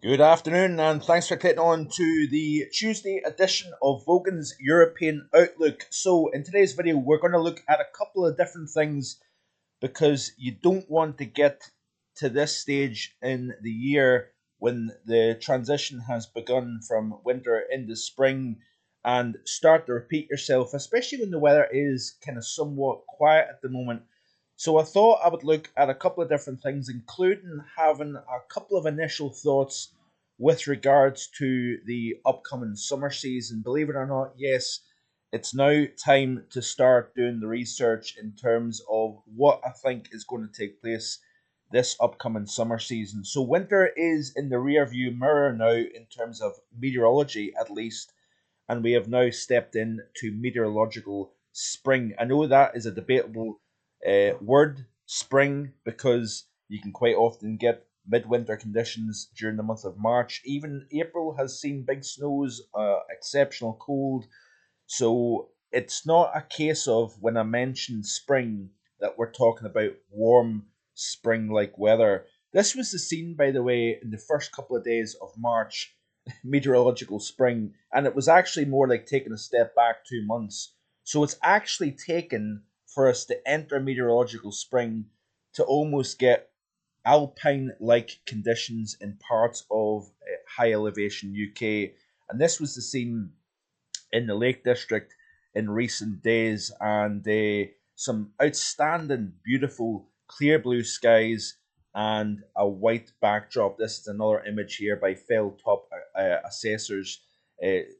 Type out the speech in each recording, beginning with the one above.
Good afternoon, and thanks for clicking on to the Tuesday edition of Vogan's European Outlook. So, in today's video, we're going to look at a couple of different things because you don't want to get to this stage in the year when the transition has begun from winter into spring and start to repeat yourself, especially when the weather is kind of somewhat quiet at the moment. So I thought I would look at a couple of different things, including having a couple of initial thoughts with regards to the upcoming summer season. Believe it or not, yes, it's now time to start doing the research in terms of what I think is going to take place this upcoming summer season. So winter is in the rear view mirror now in terms of meteorology at least, and we have now stepped into meteorological spring. I know that is a debatable word, spring, because you can quite often get midwinter conditions during the month of March. Even April has seen big snows, exceptional cold. So it's not a case of when I mention spring that we're talking about warm spring like weather. This was the scene, by the way, in the first couple of days of March, meteorological spring, and it was actually more like taking a step back 2 months. So it's actually taken for us to enter meteorological spring to almost get alpine like conditions in parts of high elevation UK. And this was the scene in the Lake District in recent days, and some outstanding, beautiful, clear blue skies and a white backdrop. This is another image here by Fell Top Assessors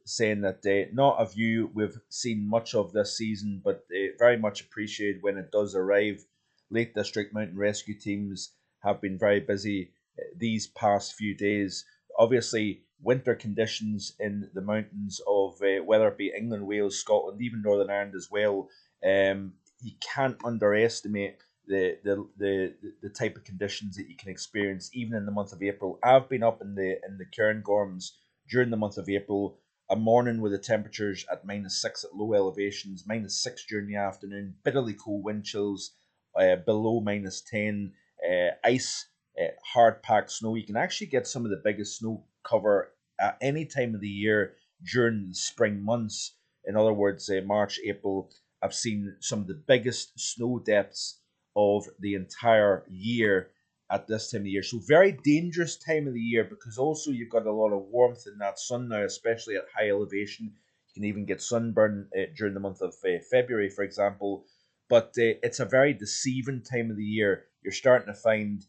saying that not a view we've seen much of this season, but very much appreciated when it does arrive. Lake District Mountain Rescue teams have been very busy these past few days. Obviously, winter conditions in the mountains of whether it be England, Wales, Scotland, even Northern Ireland as well. You can't underestimate the type of conditions that you can experience even in the month of April. I've been up in the Cairngorms during the month of April. A morning with the temperatures at -6 at low elevations, -6 during the afternoon, bitterly cold wind chills, below -10, ice, hard packed snow. You can actually get some of the biggest snow cover at any time of the year during the spring months. In other words, March, April, I've seen some of the biggest snow depths of the entire year at this time of the year. So very dangerous time of the year because also you've got a lot of warmth in that sun now, especially at high elevation. You can even get sunburn during the month of February, for example. But it's a very deceiving time of the year. You're starting to find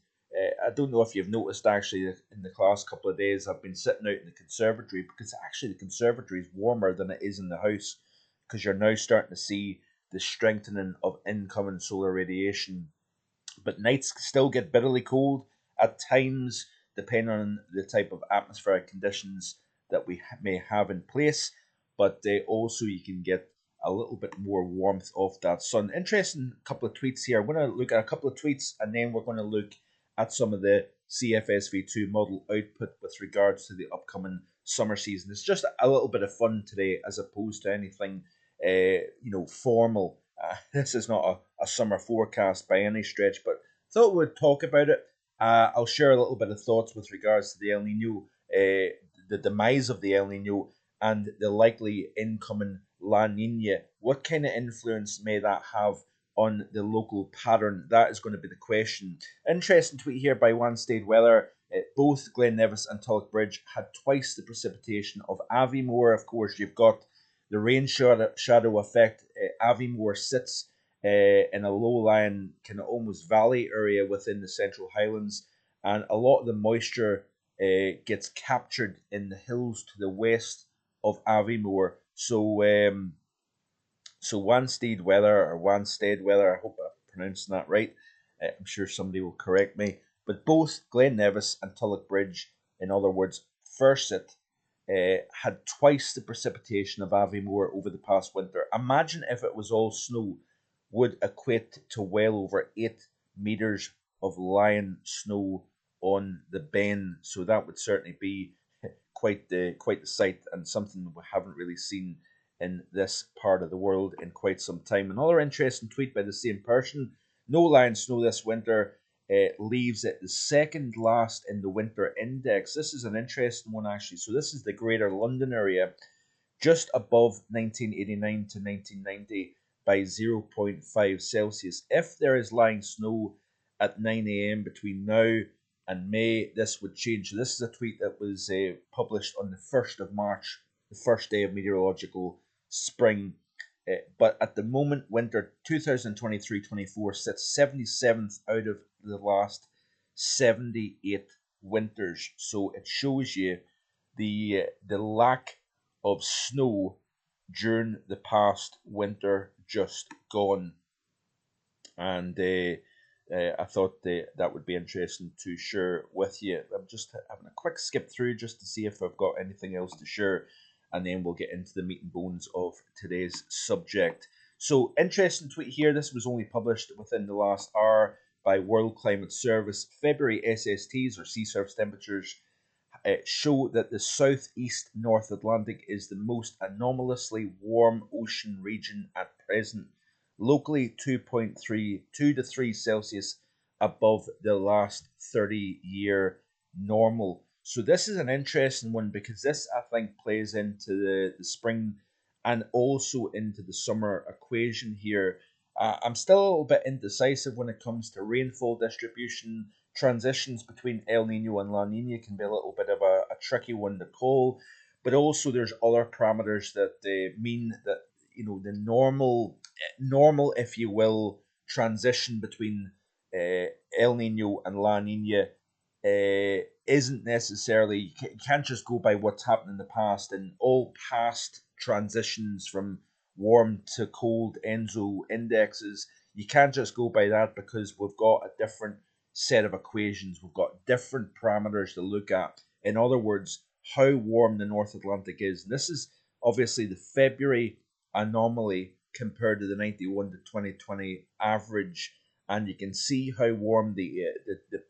I don't know if you've noticed actually in the last couple of days I've been sitting out in the conservatory because actually the conservatory is warmer than it is in the house because you're now starting to see the strengthening of incoming solar radiation. But nights still get bitterly cold at times depending on the type of atmospheric conditions that we may have in place. But also you can get a little bit more warmth off that sun. Interesting couple of tweets here. I'm going to look at a couple of tweets and then we're going to look at some of the CFSv2 model output with regards to the upcoming summer season. It's just a little bit of fun today as opposed to anything formal. This is not a summer forecast by any stretch, but thought we'd talk about it. I'll share a little bit of thoughts with regards to the El Nino, the demise of the El Nino, and the likely incoming La Nina. What kind of influence may that have on the local pattern? That is going to be the question. Interesting tweet here by One Stayed Weather. Both Glen Nevis and Tulloch Bridge had twice the precipitation of Aviemore. Of course, you've got the rain shadow effect. Aviemore sits in a low-lying kind of almost valley area within the Central Highlands, and a lot of the moisture gets captured in the hills to the west of Aviemore. So Wanstead Weather or Wanstead Weather, I hope I'm pronouncing that right. I'm sure somebody will correct me. But both Glen Nevis and Tulloch Bridge, in other words, Furset, had twice the precipitation of Aviemore over the past winter. Imagine if it was all snow, would equate to well over 8 meters of lying snow on the Ben. So that would certainly be quite the sight and something we haven't really seen in this part of the world in quite some time. Another interesting tweet by the same person: no lying snow this winter leaves it the second last in the winter index. This is an interesting one, actually. So this is the Greater London area, just above 1989 to 1990 by 0.5 Celsius. If there is lying snow at 9 a.m. between now and May, this would change. So this is a tweet that was published on the 1st of March, the first day of meteorological spring. But at the moment, winter 2023-24 sits 77th out of the last 78 winters. So it shows you the lack of snow during the past winter just gone. And I thought that would be interesting to share with you. I'm just having a quick skip through just to see if I've got anything else to share, and then we'll get into the meat and bones of today's subject. So, interesting tweet here. This was only published within the last hour by World Climate Service. February SSTs, or sea surface temperatures, show that the southeast North Atlantic is the most anomalously warm ocean region at present, locally 2.2 to 3 Celsius above the last 30-year normal. So this is an interesting one because this, I think, plays into the spring and also into the summer equation here. I'm still a little bit indecisive when it comes to rainfall distribution. Transitions between El Nino and La Nina can be a little bit of a tricky one to call, but also there's other parameters that mean that, you know, the normal, if you will, transition between El Nino and La Nina isn't necessarily, you can't just go by what's happened in the past, and all past transitions from warm to cold ENSO indexes, you can't just go by that because we've got a different set of equations. We've got different parameters to look at. In other words, how warm the North Atlantic is. And this is obviously the February anomaly compared to the 91 to 2020 average. And you can see how warm the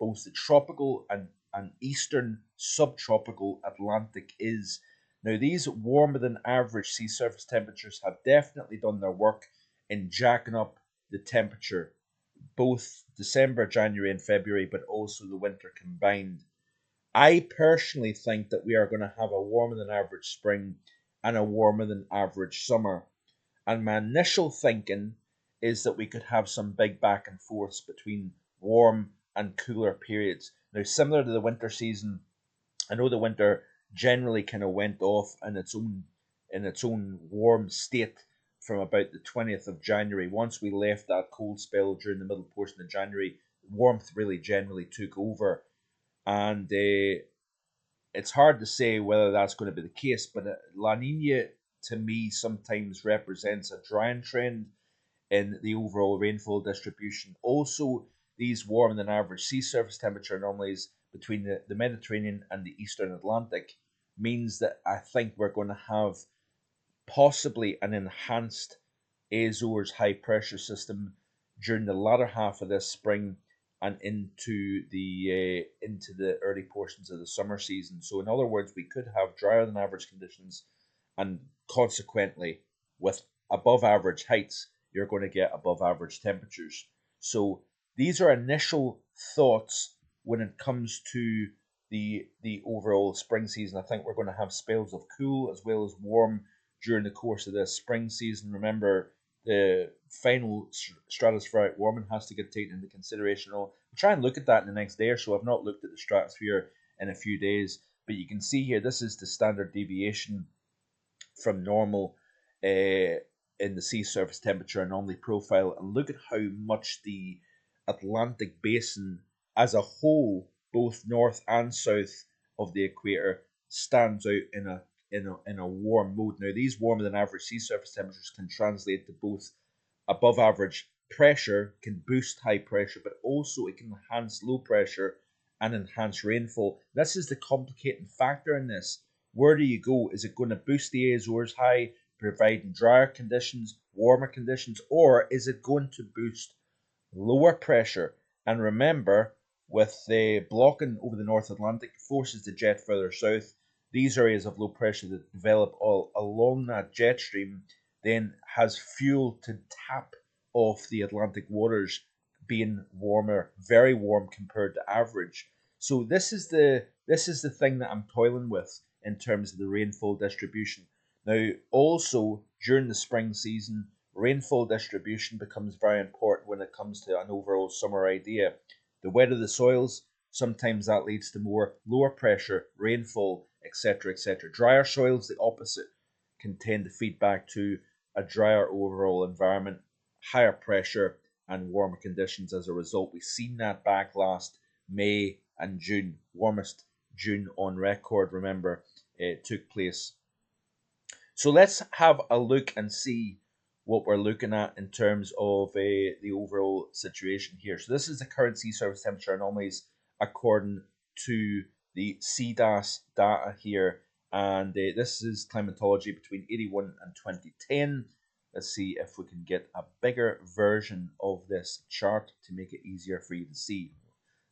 both the tropical and eastern subtropical Atlantic is. Now, these warmer than average sea surface temperatures have definitely done their work in jacking up the temperature, both December, January, and February, but also the winter combined. I personally think that we are going to have a warmer than average spring and a warmer than average summer. And my initial thinking is that we could have some big back and forths between warm and cooler periods. Now, similar to the winter season, I know the winter generally kind of went off in its own warm state from about the 20th of January. Once we left that cold spell during the middle portion of January, warmth really generally took over. And it's hard to say whether that's going to be the case, but La Nina to me sometimes represents a drying trend in the overall rainfall distribution. Also, these warmer than average sea surface temperature anomalies between the Mediterranean and the Eastern Atlantic means that I think we're going to have possibly an enhanced Azores high pressure system during the latter half of this spring and into the early portions of the summer season. So in other words, we could have drier than average conditions, and consequently, with above average heights, you're going to get above average temperatures. So these are initial thoughts when it comes to the overall spring season. I think we're going to have spells of cool as well as warm during the course of this spring season. Remember, the final stratospheric warming has to get taken into consideration. I'll try and look at that in the next day or so. I've not looked at the stratosphere in a few days, but you can see here, this is the standard deviation from normal in the sea surface temperature anomaly profile, and look at how much the Atlantic basin as a whole, both north and south of the equator, stands out in a warm mode. Now, these warmer than average sea surface temperatures can translate to both above average pressure, can boost high pressure, but also it can enhance low pressure and enhance rainfall. This is the complicating factor in this. Where do you go? Is it going to boost the Azores high, providing drier conditions, warmer conditions, or is it going to boost lower pressure? And remember, with the blocking over the North Atlantic, forces the jet further south. These areas of low pressure that develop all along that jet stream then has fuel to tap off the Atlantic waters being warmer, very warm compared to average. So this is the thing that I'm toiling with in terms of the rainfall distribution. Now, also during the spring season, rainfall distribution becomes very important when it comes to an overall summer idea. The wetter the soils, sometimes that leads to more lower pressure, rainfall, etc., etc. Drier soils, the opposite, can tend to feed back to a drier overall environment, higher pressure, and warmer conditions as a result. We've seen that back last May and June, warmest June on record, remember, it took place. So let's have a look and see what we're looking at in terms of the overall situation here. So this is the current sea surface temperature anomalies according to the CDAS data here. And this is climatology between 81 and 2010. Let's see if we can get a bigger version of this chart to make it easier for you to see.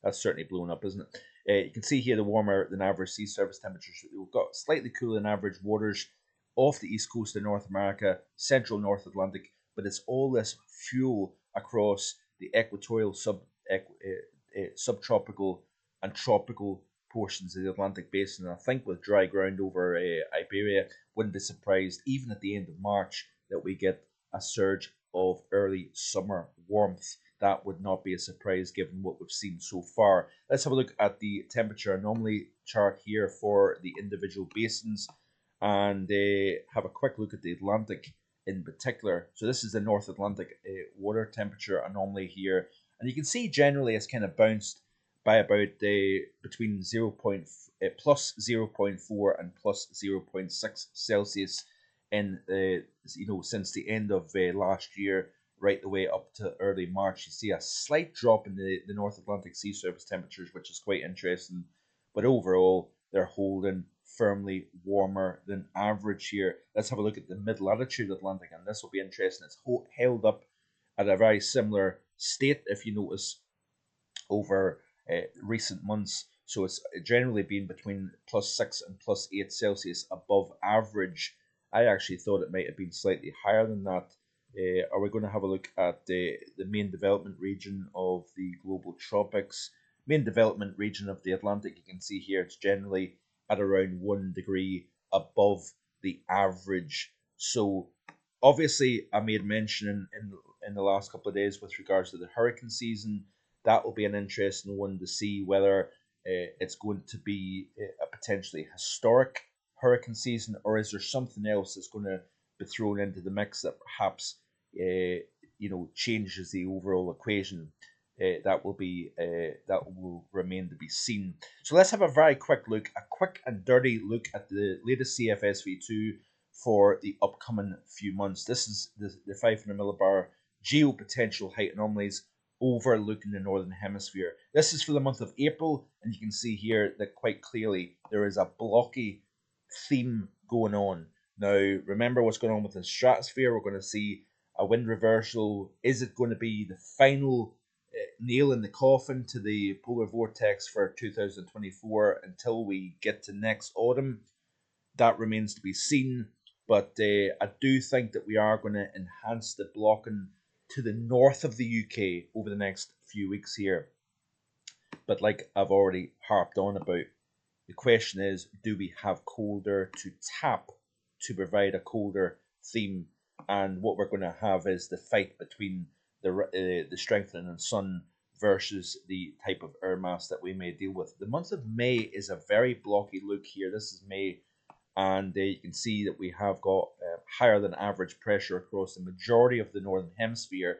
That's certainly blown up, isn't it? You can see here the warmer than average sea surface temperatures. We've got slightly cooler than average waters off the east coast of North America, central North Atlantic, but it's all this fuel across the equatorial, subtropical, and tropical portions of the Atlantic basin. And I think with dry ground over Iberia, wouldn't be surprised, even at the end of March, that we get a surge of early summer warmth. That would not be a surprise given what we've seen so far. Let's have a look at the temperature anomaly chart here for the individual basins and have a quick look at the Atlantic in particular. So this is the North Atlantic water temperature anomaly here. And you can see generally it's kind of bounced by about between plus 0.4 and plus 0.6 Celsius in since the end of last year, right the way up to early March. You see a slight drop in the North Atlantic sea surface temperatures, which is quite interesting. But overall, they're holding firmly warmer than average here. Let's have a look at the mid-latitude Atlantic, and this will be interesting. It's held up at a very similar state, if you notice, over recent months. So it's generally been between plus 6 and plus 8 Celsius above average. I actually thought it might have been slightly higher than that. Are we going to have a look at the main development region of the global tropics? Main development region of the Atlantic, you can see here, it's generally at around 1 degree above the average. So obviously I made mention in the last couple of days with regards to the hurricane season. That will be an interesting one to see whether it's going to be a potentially historic hurricane season, or is there something else that's going to be thrown into the mix that perhaps changes the overall equation. That will remain to be seen. So let's have a very quick and dirty look at the latest CFSv2 for the upcoming few months. This is the 500 millibar geopotential height anomalies overlooking the northern hemisphere. This is for the month of April, and you can see here that quite clearly there is a blocky theme going on. Now, remember what's going on with the stratosphere. We're going to see a wind reversal. Is it going to be the final nail in the coffin to the polar vortex for 2024 until we get to next autumn? That remains to be seen. But I do think that we are going to enhance the blocking to the north of the UK over the next few weeks here. But like I've already harped on about, the question is, do we have colder to tap to provide a colder theme? And what we're going to have is the fight between the strengthening sun versus the type of air mass that we may deal with. The month of May is a very blocky look here. This is May, and you can see that we have got higher than average pressure across the majority of the northern hemisphere.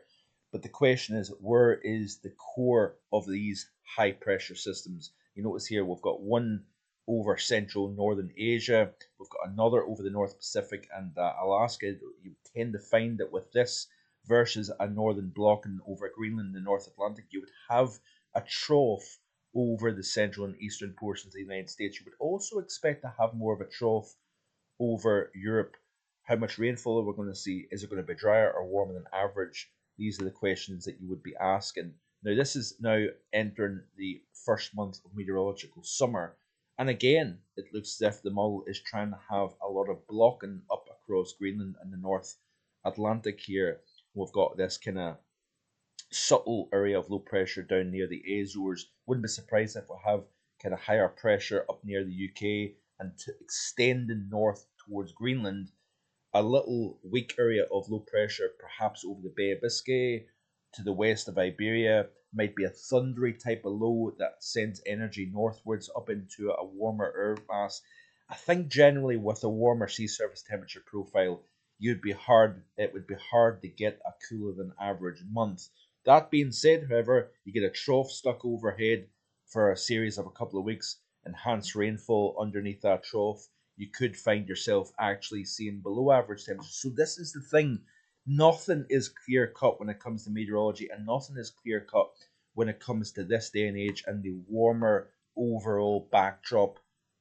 But the question is, where is the core of these high pressure systems? You notice here we've got one over central northern Asia, we've got another over the North Pacific and Alaska. You tend to find that with this versus a northern blocking over Greenland and the North Atlantic, you would have a trough over the central and eastern portions of the United States. You would also expect to have more of a trough over Europe. How much rainfall are we going to see? Is it going to be drier or warmer than average? These are the questions that you would be asking. Now, this is now entering the first month of meteorological summer. And again, it looks as if the model is trying to have a lot of blocking up across Greenland and the North Atlantic here. We've got this kind of subtle area of low pressure down near the Azores. Wouldn't be surprised if we have kind of higher pressure up near the UK and extending north towards Greenland. A little weak area of low pressure, perhaps over the Bay of Biscay to the west of Iberia, might be a thundery type of low that sends energy northwards up into a warmer air mass. I think generally with a warmer sea surface temperature profile, it would be hard to get a cooler than average month. That being said, however, you get a trough stuck overhead for a series of a couple of weeks, enhanced rainfall underneath that trough. You could find yourself actually seeing below average temperatures. So this is the thing. Nothing is clear cut when it comes to meteorology, and nothing is clear cut when it comes to this day and age and the warmer overall backdrop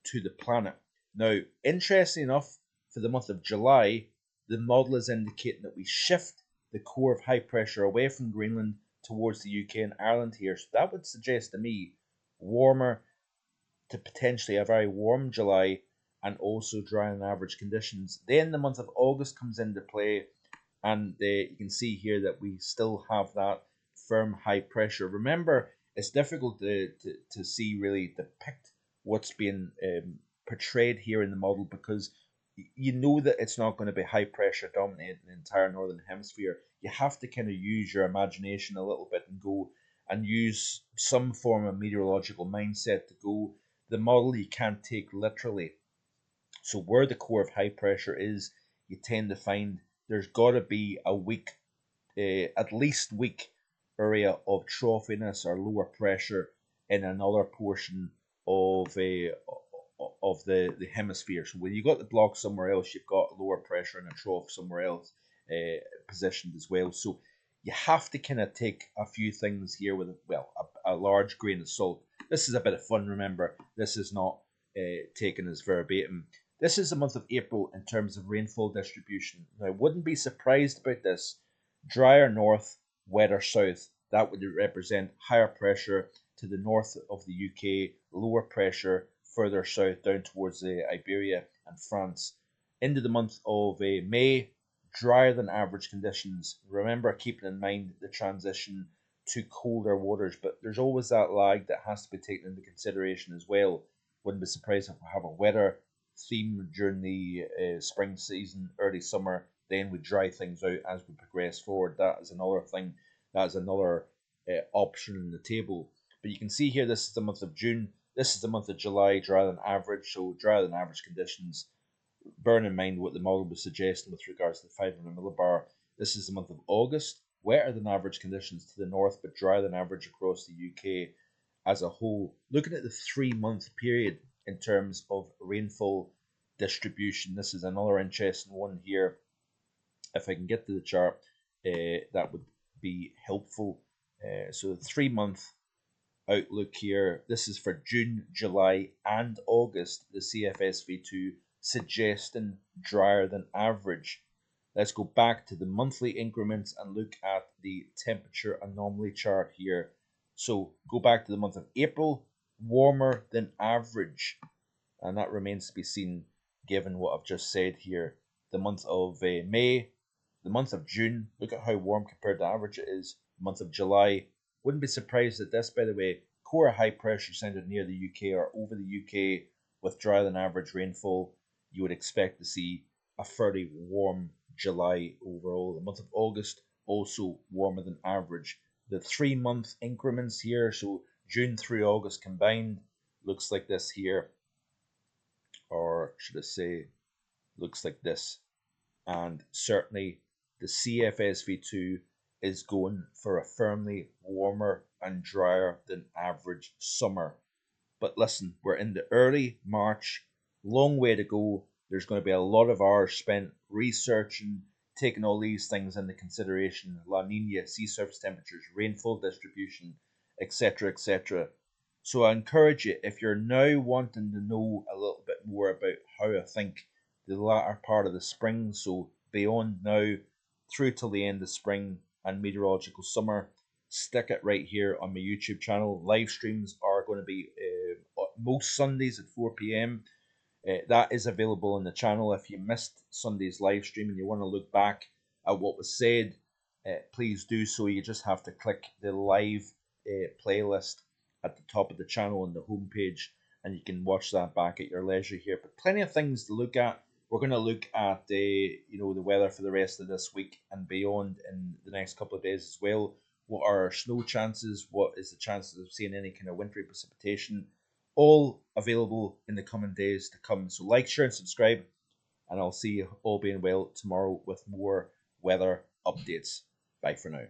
to the planet. Now, interesting enough, for the month of July, the model is indicating that we shift the core of high pressure away from Greenland towards the UK and Ireland here. So that would suggest to me warmer to potentially a very warm July and also dry on average conditions. Then the month of August comes into play, and you can see here that we still have that firm high pressure. Remember, it's difficult to see really depict what's being portrayed here in the model because you know that it's not going to be high pressure dominating the entire northern hemisphere. You have to kind of use your imagination a little bit and go and use some form of meteorological mindset to go. The model you can't take literally. So where the core of high pressure is, you tend to find there's got to be a weak, at least weak area of troughiness or lower pressure in another portion of the hemisphere. So when you got the block somewhere else, you've got lower pressure and a trough somewhere else positioned as well. So you have to kind of take a few things here with a large grain of salt. This is a bit of fun. Remember, this is not taken as verbatim. This is the month of April in terms of rainfall distribution. Now, I wouldn't be surprised about this. Drier north, wetter south. That would represent higher pressure to the north of the UK, lower pressure further south down towards Iberia and France. Into the month of May, drier than average conditions. Remember, keeping in mind the transition to colder waters, but there's always that lag that has to be taken into consideration as well. Wouldn't be surprised if we have a wetter theme during the spring season, early summer. Then we dry things out as we progress forward. That is another thing. That is another option in the table. But you can see here, this is the month of June. This is the month of July, drier than average. So drier than average conditions. Bear in mind what the model was suggesting with regards to the 500 millibar. This is the month of August. Wetter than average conditions to the north, but drier than average across the UK as a whole. Looking at the 3-month period in terms of rainfall distribution, this is another interesting one here. If I can get to the chart, that would be helpful. So the 3-month outlook here, this is for June, July and August, the CFSv2 suggesting drier than average. Let's go back to the monthly increments and look at the temperature anomaly chart here. So go back to the month of April, warmer than average, and that remains to be seen given what I've just said here. The month of May, the month of June, look at how warm compared to average it is. The month of July, wouldn't be surprised at this, by the way. Core high pressure centered near the UK or over the UK with drier than average rainfall. You would expect to see a fairly warm July overall. The month of August, also warmer than average. The 3-month increments here, so June through August combined, looks like this here. Or should I say, looks like this. And certainly the CFSv2 is going for a firmly warmer and drier than average summer. But listen, we're in the early March, long way to go. There's going to be a lot of hours spent researching, taking all these things into consideration: La Nina, sea surface temperatures, rainfall distribution, etc., etc. So I encourage you, if you're now wanting to know a little bit more about how I think the latter part of the spring, so beyond now through till the end of spring and meteorological summer, stick it right here on my YouTube channel. Live streams are going to be most Sundays at 4 p.m. That is available on the channel. If you missed Sunday's live stream and you want to look back at what was said, please do so. You just have to click the live playlist at the top of the channel on the homepage, and you can watch that back at your leisure here. But plenty of things to look at. We're going to look at the weather for the rest of this week and beyond in the next couple of days as well. What are our snow chances? What is the chances of seeing any kind of wintry precipitation? All available in the coming days to come. So like, share, and subscribe, and I'll see you all being well tomorrow with more weather updates. Bye for now.